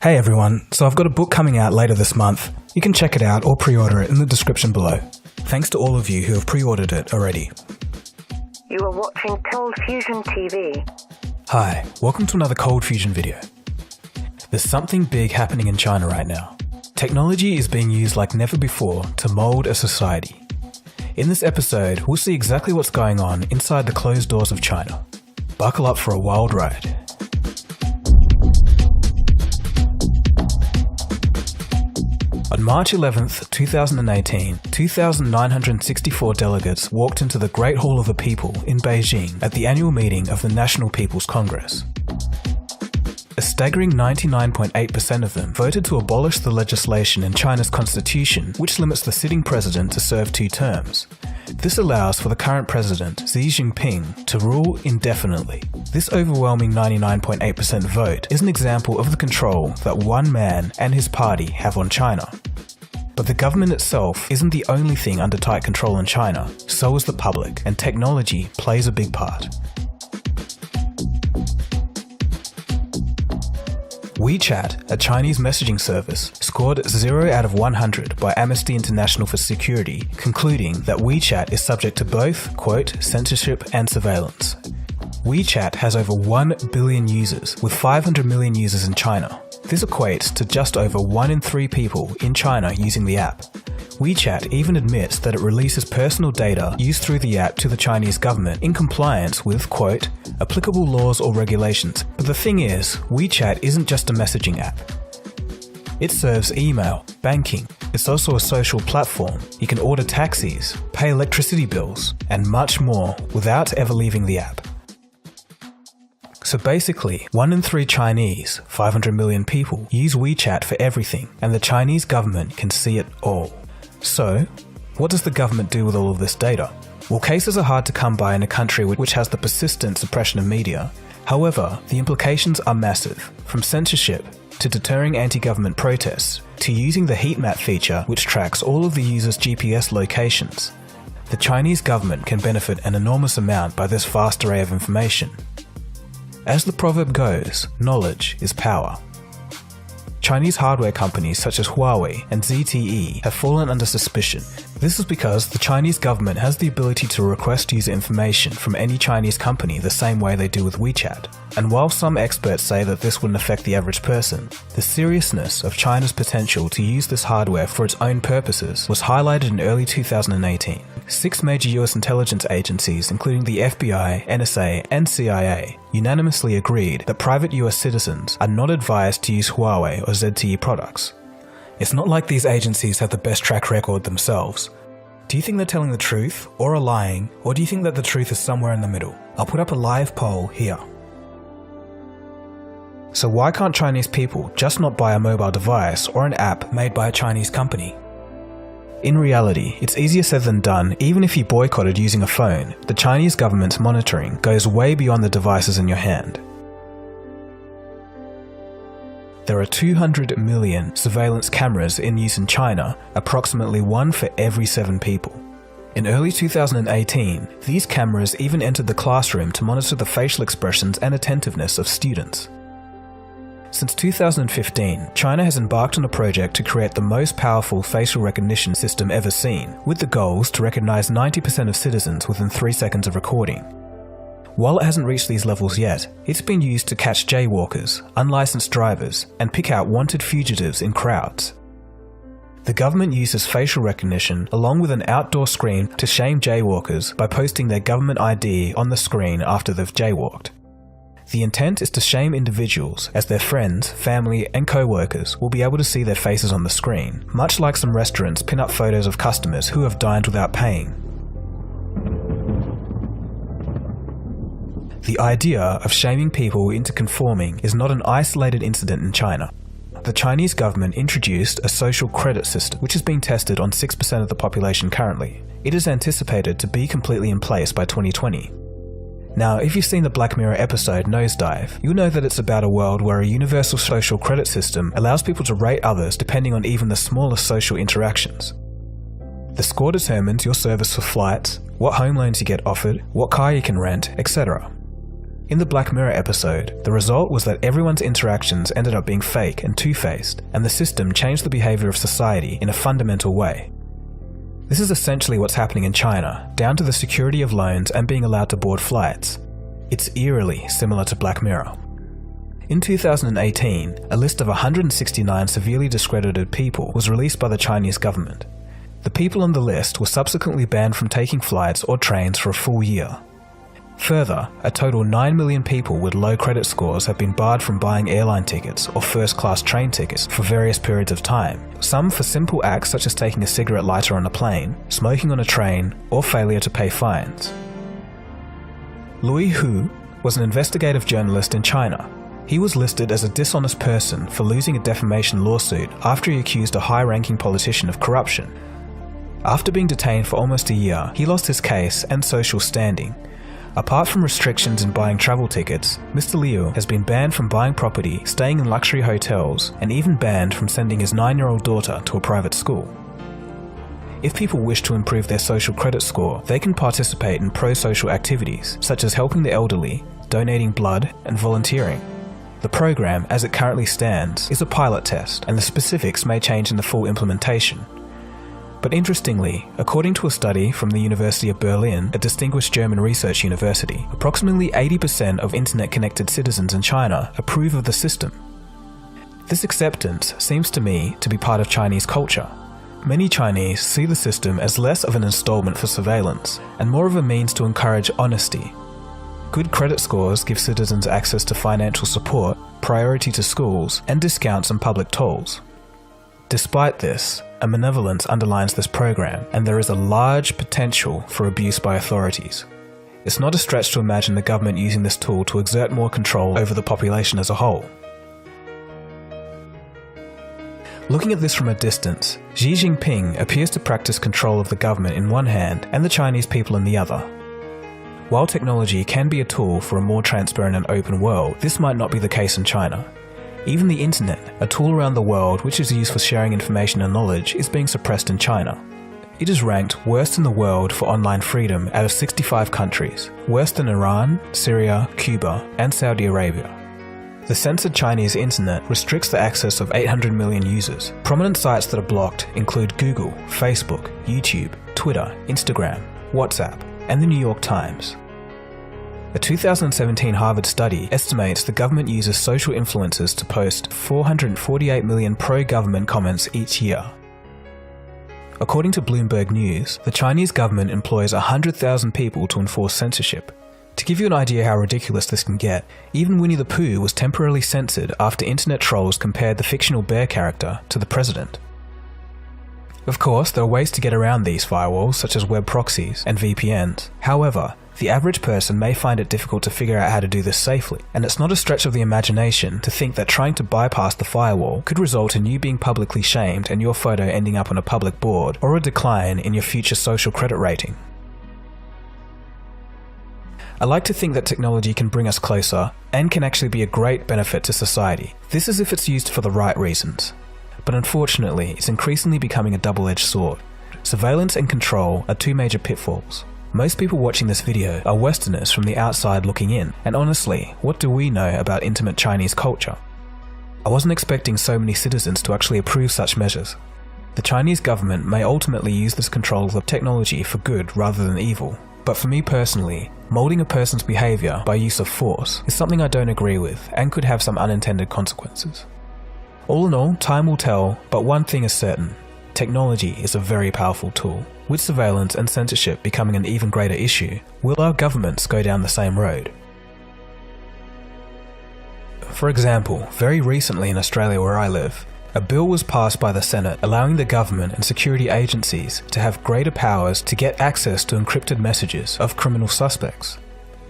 Hey everyone, so I've got a book coming out later this month. You can check it out or pre-order it in the description below. Thanks to all of you who have pre-ordered it already. You are watching Cold Fusion TV. Hi, welcome to another Cold Fusion video. There's something big happening in China right now. Technology is being used like never before to mold a society. In this episode, we'll see exactly what's going on inside the closed doors of China. Buckle up for a wild ride. On March 11th, 2018, 2,964 delegates walked into the Great Hall of the People in Beijing at the annual meeting of the National People's Congress. A staggering 99.8% of them voted to abolish the legislation in China's constitution which limits the sitting president to serve 2 terms. This allows for the current president, Xi Jinping, to rule indefinitely. This overwhelming 99.8% vote is an example of the control that one man and his party have on China. But the government itself isn't the only thing under tight control in China, so is the public, and technology plays a big part. WeChat, a Chinese messaging service, scored 0 out of 100 by Amnesty International for Security, concluding that WeChat is subject to both, quote, censorship and surveillance. WeChat has over 1 billion users, with 500 million users in China. This equates to just over 1 in 3 people in China using the app. WeChat even admits that it releases personal data used through the app to the Chinese government in compliance with, quote, applicable laws or regulations. But the thing is, WeChat isn't just a messaging app. It serves email, banking, it's also a social platform. You can order taxis, pay electricity bills, and much more without ever leaving the app. So basically, 1 in 3 Chinese, 500 million people, use WeChat for everything, and the Chinese government can see it all. So, what does the government do with all of this data? Well, cases are hard to come by in a country which has the persistent suppression of media. However, the implications are massive, from censorship to deterring anti-government protests to using the heat map feature which tracks all of the users' GPS locations. The Chinese government can benefit an enormous amount by this vast array of information. As the proverb goes, knowledge is power. Chinese hardware companies such as Huawei and ZTE have fallen under suspicion. This is because the Chinese government has the ability to request user information from any Chinese company the same way they do with WeChat. And while some experts say that this wouldn't affect the average person, the seriousness of China's potential to use this hardware for its own purposes was highlighted in early 2018. 6 major US intelligence agencies, including the FBI, NSA, and CIA, unanimously agreed that private US citizens are not advised to use Huawei or ZTE products. It's not like these agencies have the best track record themselves. Do you think they're telling the truth, or are lying, or do you think that the truth is somewhere in the middle? I'll put up a live poll here. So why can't Chinese people just not buy a mobile device or an app made by a Chinese company? In reality, it's easier said than done. Even if you boycotted using a phone, the Chinese government's monitoring goes way beyond the devices in your hand. There are 200 million surveillance cameras in use in China, approximately 1 for every 7 people. In early 2018, these cameras even entered the classroom to monitor the facial expressions and attentiveness of students. Since 2015, China has embarked on a project to create the most powerful facial recognition system ever seen, with the goals to recognize 90% of citizens within 3 seconds of recording. While it hasn't reached these levels yet, it's been used to catch jaywalkers, unlicensed drivers, and pick out wanted fugitives in crowds. The government uses facial recognition along with an outdoor screen to shame jaywalkers by posting their government ID on the screen after they've jaywalked. The intent is to shame individuals as their friends, family, and co-workers will be able to see their faces on the screen, much like some restaurants pin up photos of customers who have dined without paying. The idea of shaming people into conforming is not an isolated incident in China. The Chinese government introduced a social credit system which is being tested on 6% of the population currently. It is anticipated to be completely in place by 2020. Now, if you've seen the Black Mirror episode Nosedive, you'll know that it's about a world where a universal social credit system allows people to rate others depending on even the smallest social interactions. The score determines your service for flights, what home loans you get offered, what car you can rent, etc. In the Black Mirror episode, the result was that everyone's interactions ended up being fake and two-faced, and the system changed the behavior of society in a fundamental way. This is essentially what's happening in China, down to the security of loans and being allowed to board flights. It's eerily similar to Black Mirror. In 2018, a list of 169 severely discredited people was released by the Chinese government. The people on the list were subsequently banned from taking flights or trains for a full year. Further, a total 9 million people with low credit scores have been barred from buying airline tickets or first-class train tickets for various periods of time, some for simple acts such as taking a cigarette lighter on a plane, smoking on a train, or failure to pay fines. Lui Hu was an investigative journalist in China. He was listed as a dishonest person for losing a defamation lawsuit after he accused a high-ranking politician of corruption. After being detained for almost a year, he lost his case and social standing. Apart from restrictions in buying travel tickets, Mr. Liu has been banned from buying property, staying in luxury hotels, and even banned from sending his 9-year-old daughter to a private school. If people wish to improve their social credit score, they can participate in pro-social activities, such as helping the elderly, donating blood, and volunteering. The program, as it currently stands, is a pilot test, and the specifics may change in the full implementation. But interestingly, according to a study from the University of Berlin, a distinguished German research university, approximately 80% of internet-connected citizens in China approve of the system. This acceptance seems to me to be part of Chinese culture. Many Chinese see the system as less of an installment for surveillance, and more of a means to encourage honesty. Good credit scores give citizens access to financial support, priority to schools, and discounts on public tolls. Despite this, a malevolence underlines this program, and there is a large potential for abuse by authorities. It's not a stretch to imagine the government using this tool to exert more control over the population as a whole. Looking at this from a distance, Xi Jinping appears to practice control of the government in one hand and the Chinese people in the other. While technology can be a tool for a more transparent and open world, this might not be the case in China. Even the internet, a tool around the world which is used for sharing information and knowledge, is being suppressed in China. It is ranked worst in the world for online freedom out of 65 countries, worse than Iran, Syria, Cuba, and Saudi Arabia. The censored Chinese internet restricts the access of 800 million users. Prominent sites that are blocked include Google, Facebook, YouTube, Twitter, Instagram, WhatsApp, and the New York Times. A 2017 Harvard study estimates the government uses social influencers to post 448 million pro-government comments each year. According to Bloomberg News, the Chinese government employs 100,000 people to enforce censorship. To give you an idea how ridiculous this can get, even Winnie the Pooh was temporarily censored after internet trolls compared the fictional bear character to the president. Of course, there are ways to get around these firewalls, such as web proxies and VPNs. However, the average person may find it difficult to figure out how to do this safely, and it's not a stretch of the imagination to think that trying to bypass the firewall could result in you being publicly shamed and your photo ending up on a public board, or a decline in your future social credit rating. I like to think that technology can bring us closer and can actually be a great benefit to society. This is if it's used for the right reasons. But unfortunately, it's increasingly becoming a double-edged sword. Surveillance and control are two major pitfalls. Most people watching this video are Westerners from the outside looking in, and honestly, what do we know about intimate Chinese culture? I wasn't expecting so many citizens to actually approve such measures. The Chinese government may ultimately use this control of technology for good rather than evil, but for me personally, molding a person's behavior by use of force is something I don't agree with and could have some unintended consequences. All in all, time will tell, but one thing is certain. Technology is a very powerful tool. With surveillance and censorship becoming an even greater issue, will our governments go down the same road? For example, very recently in Australia where I live, a bill was passed by the Senate allowing the government and security agencies to have greater powers to get access to encrypted messages of criminal suspects.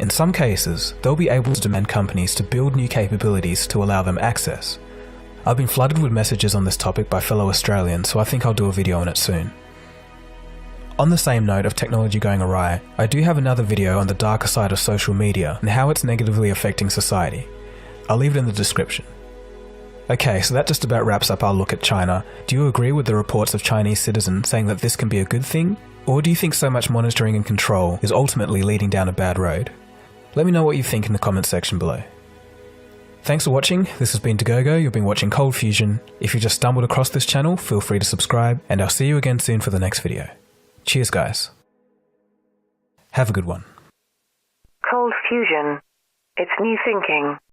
In some cases, they'll be able to demand companies to build new capabilities to allow them access. I've been flooded with messages on this topic by fellow Australians, so I think I'll do a video on it soon. On the same note of technology going awry, I do have another video on the darker side of social media and how it's negatively affecting society. I'll leave it in the description. Okay, so that just about wraps up our look at China. Do you agree with the reports of Chinese citizens saying that this can be a good thing? Or do you think so much monitoring and control is ultimately leading down a bad road? Let me know what you think in the comments section below. Thanks for watching. This has been Dagogo. You've been watching Cold Fusion. If you just stumbled across this channel, feel free to subscribe, and I'll see you again soon for the next video. Cheers, guys. Have a good one. Cold Fusion. It's new thinking.